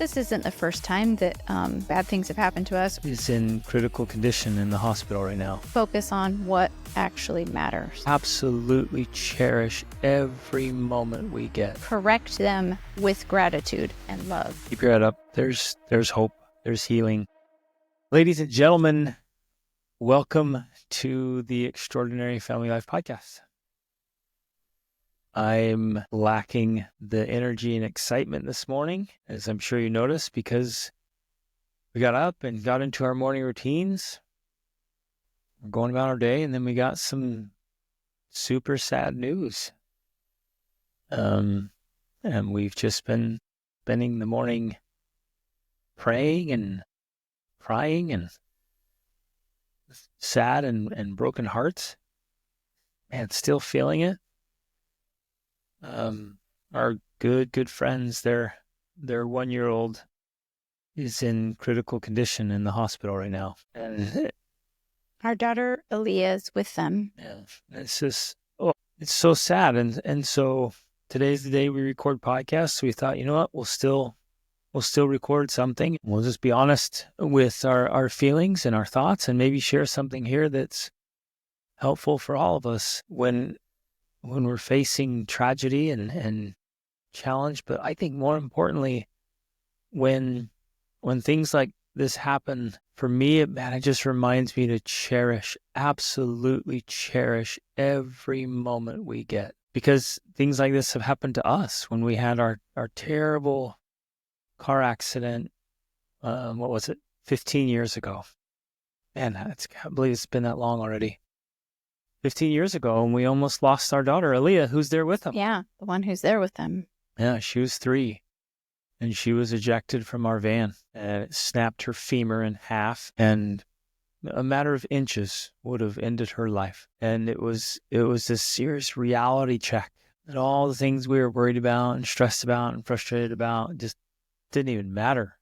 This isn't the first time that bad things have happened to us. Is in critical condition in the hospital right now. Focus on what actually matters. Absolutely cherish every moment we get. Correct them with gratitude and love. Keep your head up. There's hope. There's healing. Ladies and gentlemen, welcome to the Extraordinary Family Life Podcast. I'm lacking the energy and excitement this morning, as I'm sure you noticed, because we got up and got into our morning routines. We're going about our day, and then we got some super sad news. And we've just been spending the morning praying and crying and sad and broken hearts, and still feeling it. Our good friends, their 1-year-old is in critical condition in the hospital right now. And our daughter Aaliyah is with them. Yeah, it's just, it's so sad. And so today's the day we record podcasts. So we thought, you know what, we'll still record something. We'll just be honest with our feelings and our thoughts, and maybe share something here that's helpful for all of us when we're facing tragedy and challenge. But I think more importantly, when things like this happen, for me, it just reminds me to absolutely cherish every moment we get. Because things like this have happened to us when we had our terrible car accident, 15 years ago. Man, I can't believe it's been that long already. 15 years ago, and we almost lost our daughter, Aaliyah, who's there with them. Yeah, the one who's there with them. Yeah, she was 3, and she was ejected from our van, and it snapped her femur in half, and a matter of inches would have ended her life. And it was this serious reality check that all the things we were worried about and stressed about and frustrated about just didn't even matter.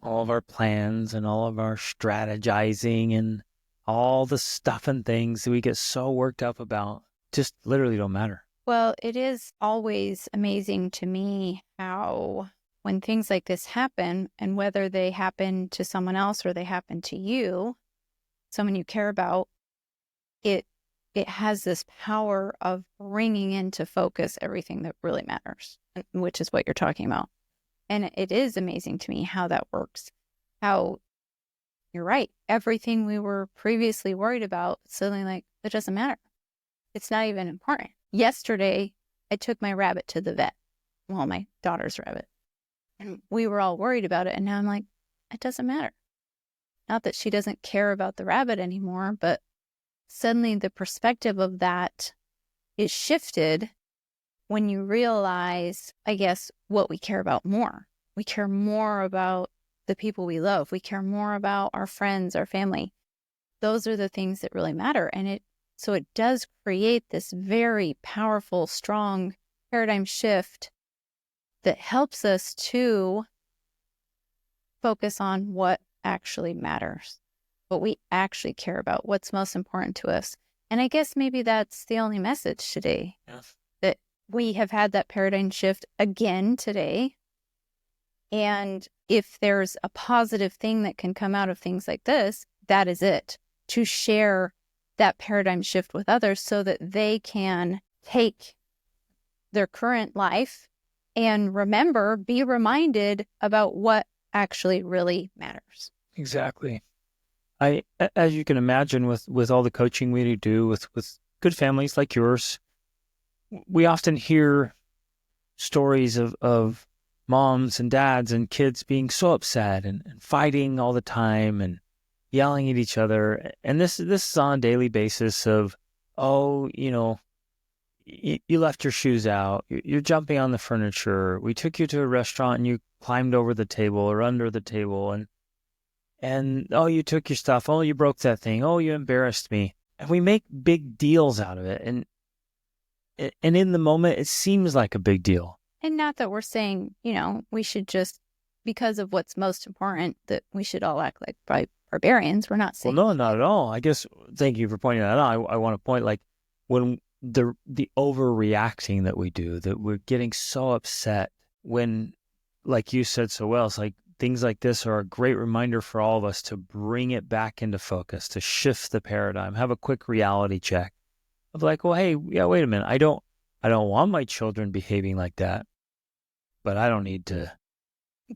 All of our plans and all of our strategizing and all the stuff and things that we get so worked up about just literally don't matter. Well, it is always amazing to me how when things like this happen, and whether they happen to someone else or they happen to you, someone you care about, it has this power of bringing into focus everything that really matters, which is what you're talking about. And it is amazing to me how that works, how you're right. Everything we were previously worried about, suddenly it doesn't matter. It's not even important. Yesterday, I took my rabbit to the vet. Well, my daughter's rabbit. And we were all worried about it. And now I'm like, it doesn't matter. Not that she doesn't care about the rabbit anymore, but suddenly the perspective of that is shifted when you realize, I guess, what we care about more. We care more about the people we love. We care more about our friends, our family. Those are the things that really matter. And so it does create this very powerful, strong paradigm shift that helps us to focus on what actually matters, what we actually care about, what's most important to us. And I guess maybe that's the only message today. Yes. That we have had that paradigm shift again today. And if there's a positive thing that can come out of things like this, that is it. To share that paradigm shift with others so that they can take their current life and be reminded about what actually really matters. Exactly. As you can imagine, with all the coaching we do with good families like yours, we often hear stories of moms and dads and kids being so upset and fighting all the time and yelling at each other. And this is on a daily basis of, you left your shoes out, you're jumping on the furniture, we took you to a restaurant and you climbed over the table or under the table, and you took your stuff, you broke that thing, you embarrassed me. And we make big deals out of it. And in the moment, it seems like a big deal. And not that we're saying, we should just, because of what's most important, that we should all act like barbarians. We're not saying. Well, no, not at all. I guess, thank you for pointing that out. I want to point, when the overreacting that we do, that we're getting so upset when, like you said so well, it's like things like this are a great reminder for all of us to bring it back into focus, to shift the paradigm, have a quick reality check of like, well, hey, yeah, wait a minute. I don't want my children behaving like that, but I don't need to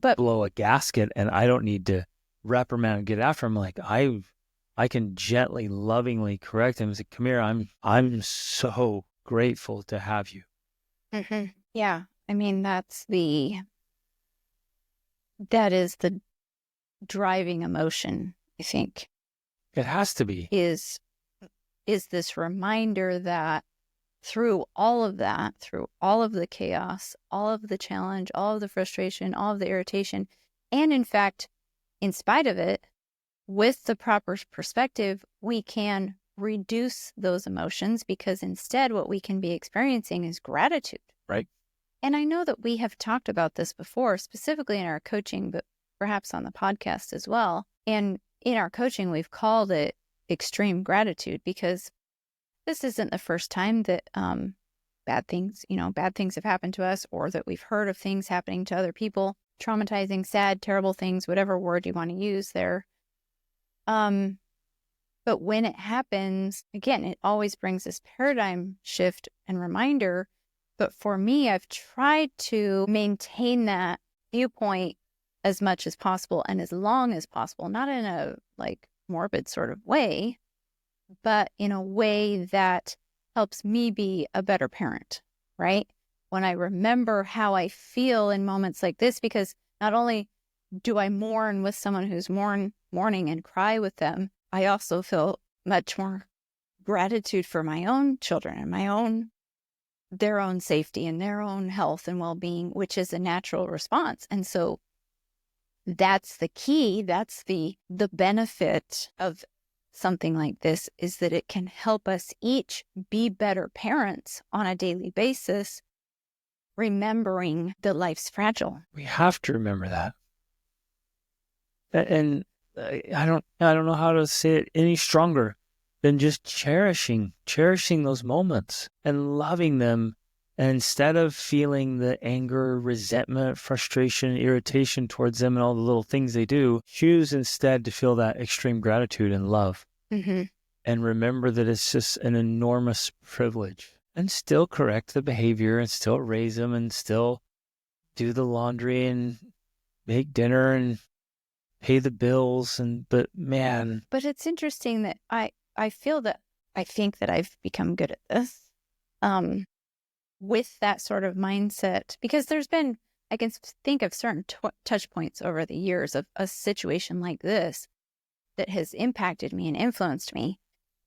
But blow a gasket, and I don't need to reprimand and get after him. Like I can gently, lovingly correct him and say, come here, I'm so grateful to have you. yeah, I mean, that is the driving emotion, I think, It has to be. is this reminder that through all of that, through all of the chaos, all of the challenge, all of the frustration, all of the irritation, and in fact, in spite of it, with the proper perspective, we can reduce those emotions, because instead what we can be experiencing is gratitude. Right. And I know that we have talked about this before, specifically in our coaching, but perhaps on the podcast as well. And in our coaching, we've called it extreme gratitude, because this isn't the first time that bad things have happened to us, or that we've heard of things happening to other people, traumatizing, sad, terrible things, whatever word you want to use there. But when it happens, again, it always brings this paradigm shift and reminder. But for me, I've tried to maintain that viewpoint as much as possible and as long as possible, not in a like morbid sort of way, but in a way that helps me be a better parent, right? When I remember how I feel in moments like this, because not only do I mourn with someone who's mourning and cry with them, I also feel much more gratitude for my own children and their own safety and their own health and well-being, which is a natural response. And so that's the key. That's the benefit of something like this, is that it can help us each be better parents on a daily basis, remembering that life's fragile. We have to remember that. And I don't know how to say it any stronger than just cherishing those moments and loving them. And instead of feeling the anger, resentment, frustration, irritation towards them and all the little things they do, choose instead to feel that extreme gratitude and love. Mm-hmm. And remember that it's just an enormous privilege. And still correct the behavior and still raise them and still do the laundry and make dinner and pay the bills. But it's interesting that I think that I've become good at this with that sort of mindset, because I can think of certain touch points over the years of a situation like this that has impacted me and influenced me.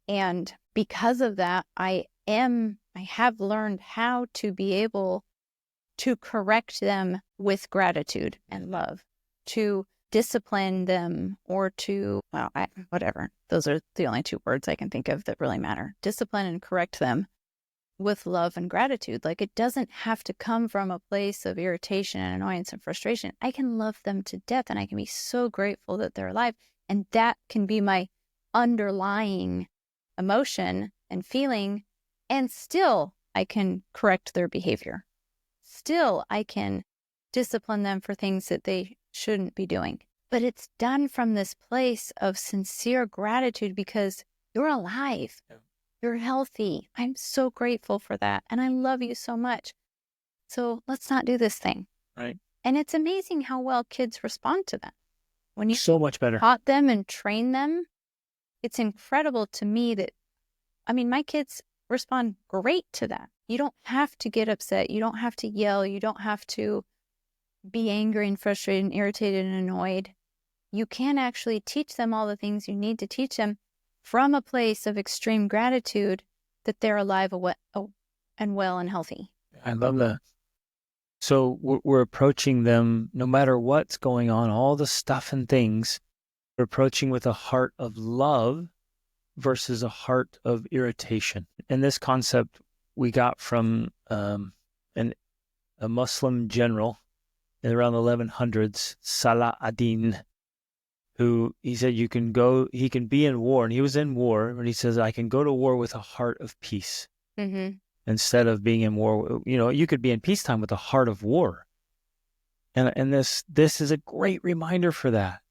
And because of that, I have learned how to be able to correct them with gratitude and love, to discipline them, or to, whatever. Those are the only two words I can think of that really matter. Discipline and correct them with love and gratitude. Like, it doesn't have to come from a place of irritation and annoyance and frustration. I can love them to death, and I can be so grateful that they're alive. And that can be my underlying emotion and feeling. And still, I can correct their behavior. Still, I can discipline them for things that they shouldn't be doing. But it's done from this place of sincere gratitude, because you're alive. Yeah. You're healthy. I'm so grateful for that. And I love you so much. So let's not do this thing. Right. And it's amazing how well kids respond to that. When you so much better taught them and train them, it's incredible to me that, my kids respond great to that. You don't have to get upset. You don't have to yell. You don't have to be angry and frustrated and irritated and annoyed. You can actually teach them all the things you need to teach them from a place of extreme gratitude that they're alive and well and healthy. I love that. So we're approaching them, no matter what's going on, all the stuff and things, we're approaching with a heart of love versus a heart of irritation. And this concept we got from a Muslim general in around the 1100s, Salah ad-Din, who he said he can be in war, and he was in war, and he says, I can go to war with a heart of peace. Mm-hmm. Instead of being in war, you could be in peacetime with a heart of war. And this is a great reminder for that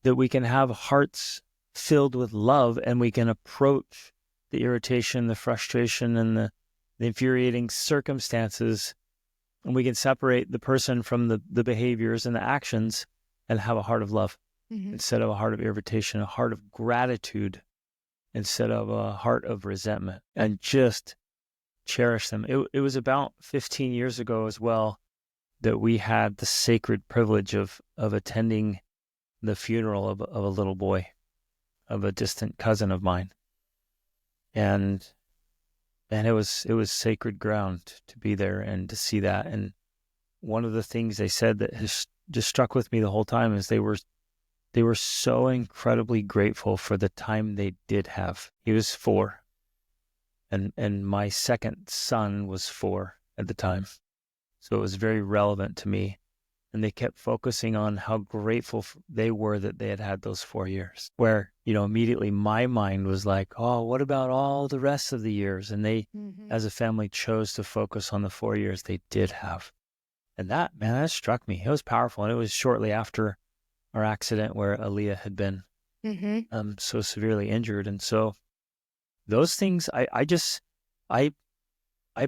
we can have hearts filled with love, and we can approach the irritation, the frustration, and the infuriating circumstances, and we can separate the person from the behaviors and the actions and have a heart of love instead of a heart of irritation, a heart of gratitude instead of a heart of resentment, and just cherish them. It was about 15 years ago as well that we had the sacred privilege of attending the funeral of a little boy, of a distant cousin of mine. And it was sacred ground to be there and to see that. And one of the things they said that has just struck with me the whole time is they were so incredibly grateful for the time they did have. He was 4, and my second son was 4 at the time. So it was very relevant to me. And they kept focusing on how grateful they were that they had had those 4 years, where, immediately my mind was like, oh, what about all the rest of the years? And they, as a family, chose to focus on the 4 years they did have. And that struck me. It was powerful. And it was shortly after our accident where Aaliyah had been so severely injured. And so those things, I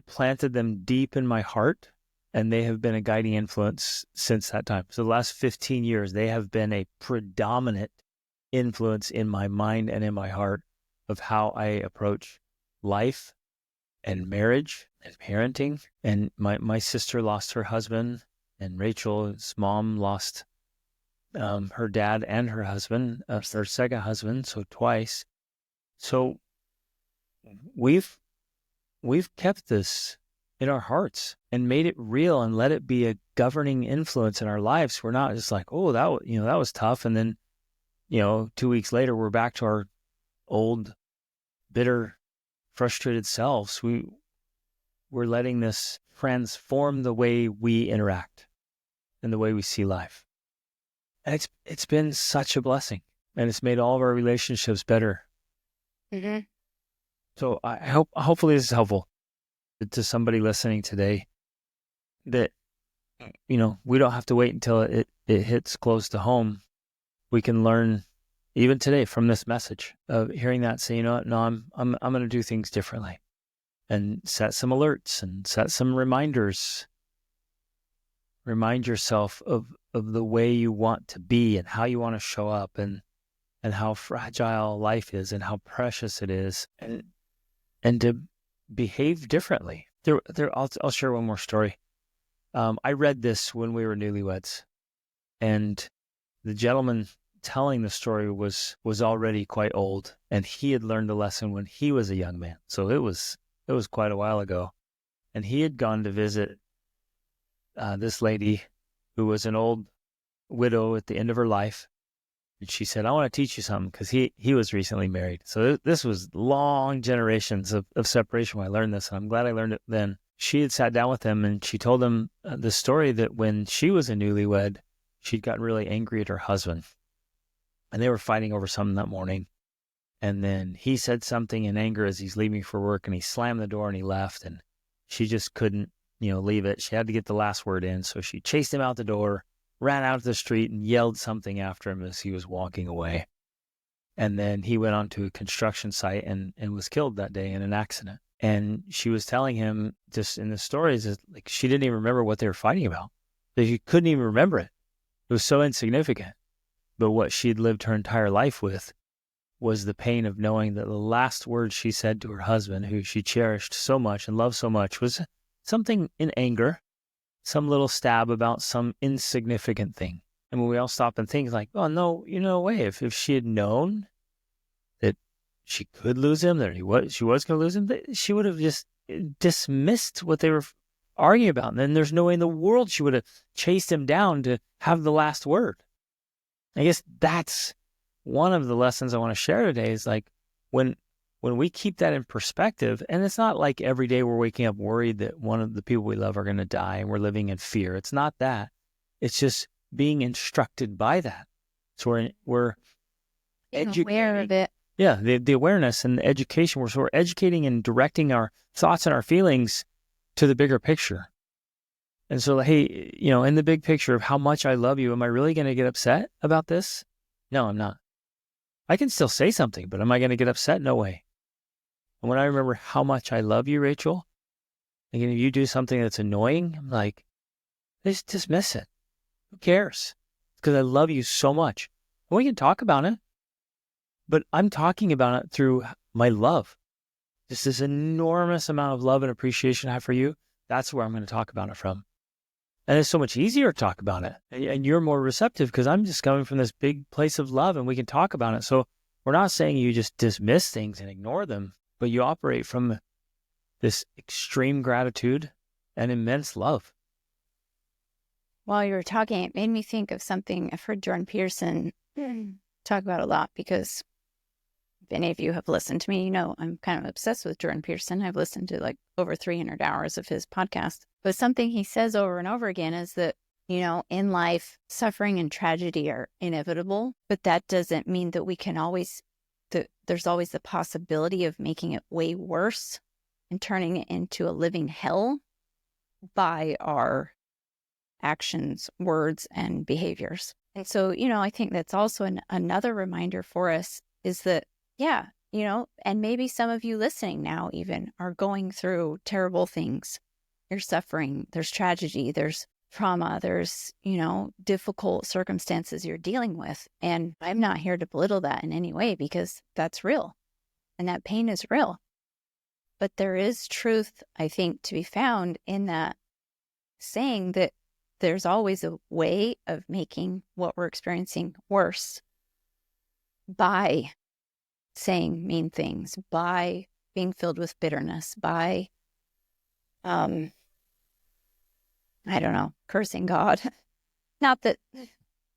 planted them deep in my heart. And they have been a guiding influence since that time. So the last 15 years, they have been a predominant influence in my mind and in my heart of how I approach life and marriage and parenting. And my sister lost her husband, and Rachel's mom lost her dad and her husband, her second husband, so twice. So we've kept this in our hearts and made it real and let it be a governing influence in our lives. We're not just like, oh, that was tough. And then, 2 weeks later, we're back to our old, bitter, frustrated selves. We're letting this transform the way we interact and the way we see life. And it's been such a blessing, and it's made all of our relationships better. So hopefully this is helpful to somebody listening today, that, we don't have to wait until it hits close to home. We can learn even today from this message of hearing that, say, no, I'm going to do things differently, and set some alerts and set some reminders. Remind yourself of the way you want to be and how you want to show up, and how fragile life is and how precious it is, and to behave differently. I'll share one more story. I read this when we were newlyweds, and the gentleman telling the story was already quite old, and he had learned the lesson when he was a young man. So it was quite a while ago, and he had gone to visit this lady who was an old widow at the end of her life. And she said, I want to teach you something, because he was recently married. So this was long generations of separation when I learned this, and I'm glad I learned it then. She had sat down with him, and she told him the story that when she was a newlywed, she'd gotten really angry at her husband. And they were fighting over something that morning. And then he said something in anger as he's leaving for work, and he slammed the door and he left. And she just couldn't, leave it. She had to get the last word in. So she chased him out the door, ran out to the street, and yelled something after him as he was walking away. And then he went on to a construction site and was killed that day in an accident. And she was telling him, just in the stories, that like she didn't even remember what they were fighting about. That she couldn't even remember it. It was so insignificant. But what she'd lived her entire life with was the pain of knowing that the last word she said to her husband, who she cherished so much and loved so much, was something in anger, some little stab about some insignificant thing. And when we all stop and think like, oh, no, way. If she had known that she could lose him, that she was going to lose him, she would have just dismissed what they were arguing about. And then there's no way in the world she would have chased him down to have the last word. I guess that's one of the lessons I want to share today, is like when we keep that in perspective, and it's not like every day we're waking up worried that one of the people we love are going to die and we're living in fear. It's not that. It's just being instructed by that. So we're aware of it. Yeah, the awareness and the education. We're educating and directing our thoughts and our feelings to the bigger picture. And so, hey, in the big picture of how much I love you, am I really going to get upset about this? No, I'm not. I can still say something, but am I going to get upset? No way. And when I remember how much I love you, Rachel, and if you do something that's annoying, I'm like, just dismiss it. Who cares? Because I love you so much. And we can talk about it, but I'm talking about it through my love. Just this enormous amount of love and appreciation I have for you. That's where I'm going to talk about it from. And it's so much easier to talk about it. And you're more receptive because I'm just coming from this big place of love and we can talk about it. So we're not saying you just dismiss things and ignore them, but you operate from this extreme gratitude and immense love. While you were talking, it made me think of something I've heard Jordan Peterson talk about a lot, because if any of you have listened to me, I'm kind of obsessed with Jordan Peterson. I've listened to like over 300 hours of his podcast. But something he says over and over again is that, in life, suffering and tragedy are inevitable, but that doesn't mean that we can always, that there's always the possibility of making it way worse and turning it into a living hell by our actions, words, and behaviors. And so, I think that's also another reminder for us is that, yeah, and maybe some of you listening now even are going through terrible things. You're suffering, there's tragedy, there's trauma, there's, difficult circumstances you're dealing with. And I'm not here to belittle that in any way, because that's real and that pain is real. But there is truth, I think, to be found in that saying that there's always a way of making what we're experiencing worse by saying mean things, by being filled with bitterness, by, I don't know, cursing God. Not that,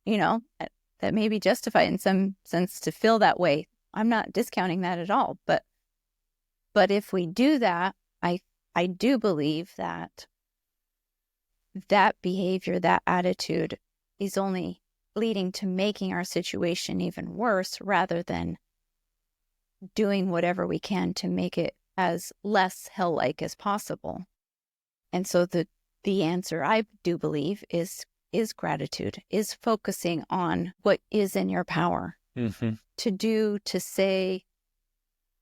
that may be justified in some sense to feel that way. I'm not discounting that at all. But if we do that, I do believe that behavior, that attitude is only leading to making our situation even worse, rather than doing whatever we can to make it as less hell-like as possible. And so the answer, I do believe, is gratitude, is focusing on what is in your power to do, to say,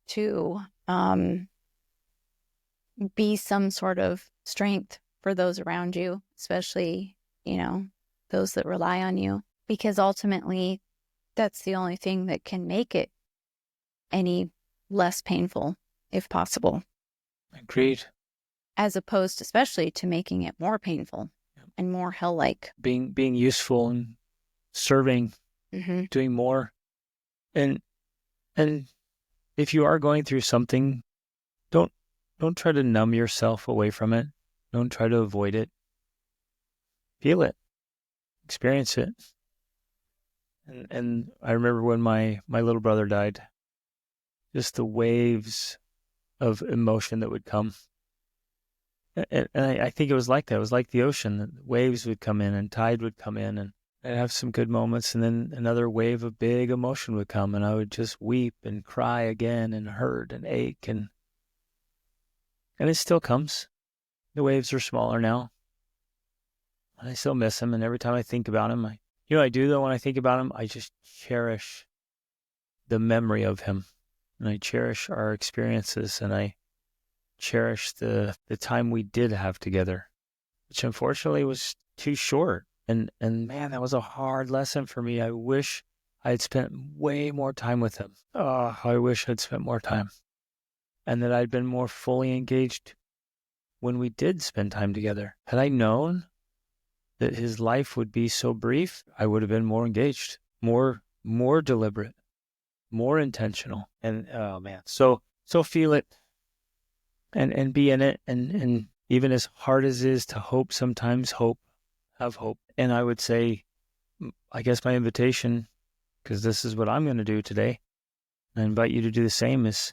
to be some sort of strength for those around you, especially, those that rely on you, because ultimately that's the only thing that can make it any less painful, if possible. Agreed. As opposed, especially, to making it more painful and more hell-like. Being useful and serving, doing more. And if you are going through something, don't try to numb yourself away from it. Don't try to avoid it. Feel it. Experience it. And I remember when my little brother died, just the waves of emotion that would come. And I think it was like that. It was like the ocean. The waves would come in and tide would come in, and I'd have some good moments, and then another wave of big emotion would come, and I would just weep and cry again and hurt and ache, and it still comes. The waves are smaller now. I still miss him, and every time I think about him, I do though, when I think about him, I just cherish the memory of him, and I cherish our experiences, and I cherish the time we did have together, which unfortunately was too short. And man, that was a hard lesson for me. I wish I'd spent way more time with him. Oh, I wish I'd spent more time, and that I'd been more fully engaged when we did spend time together. Had I known that his life would be so brief, I would have been more engaged, more deliberate, more intentional. And oh man, so feel it and be in it. And even as hard as it is to hope, sometimes have hope. And I would say, I guess my invitation, because this is what I'm going to do today, I invite you to do the same, is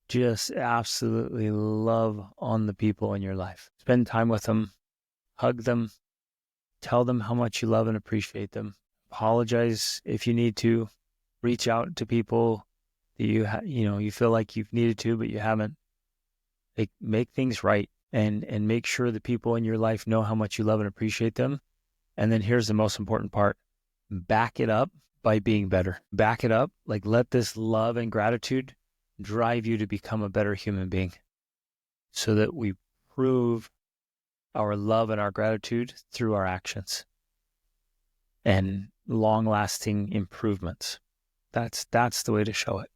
just absolutely love on the people in your life. Spend time with them, hug them, tell them how much you love and appreciate them. Apologize if you need to. Reach out to people that you feel like you've needed to, but you haven't. Make things right. and make sure the people in your life know how much you love and appreciate them. And then here's the most important part. Back it up by being better. Back it up. Like, let this love and gratitude drive you to become a better human being, so that we prove our love and our gratitude through our actions and long-lasting improvements. That's the way to show it.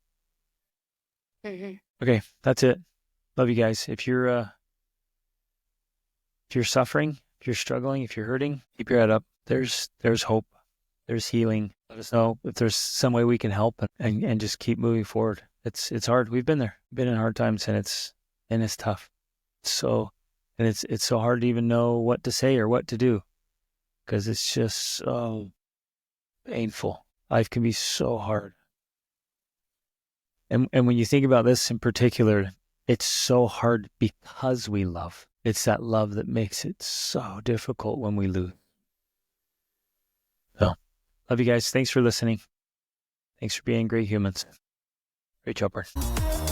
Mhm. Okay, that's it. Love you guys. If you're suffering, if you're struggling, if you're hurting, keep your head up. There's hope. There's healing. Let us know if there's some way we can help, and just keep moving forward. It's hard. We've been there. Been in hard times, and it's tough. So, and it's so hard to even know what to say or what to do, because it's just so painful. Life can be so hard. And when you think about this in particular, it's so hard because we love. It's that love that makes it so difficult when we lose. So, love you guys. Thanks for listening. Thanks for being great humans. Great job, Bart.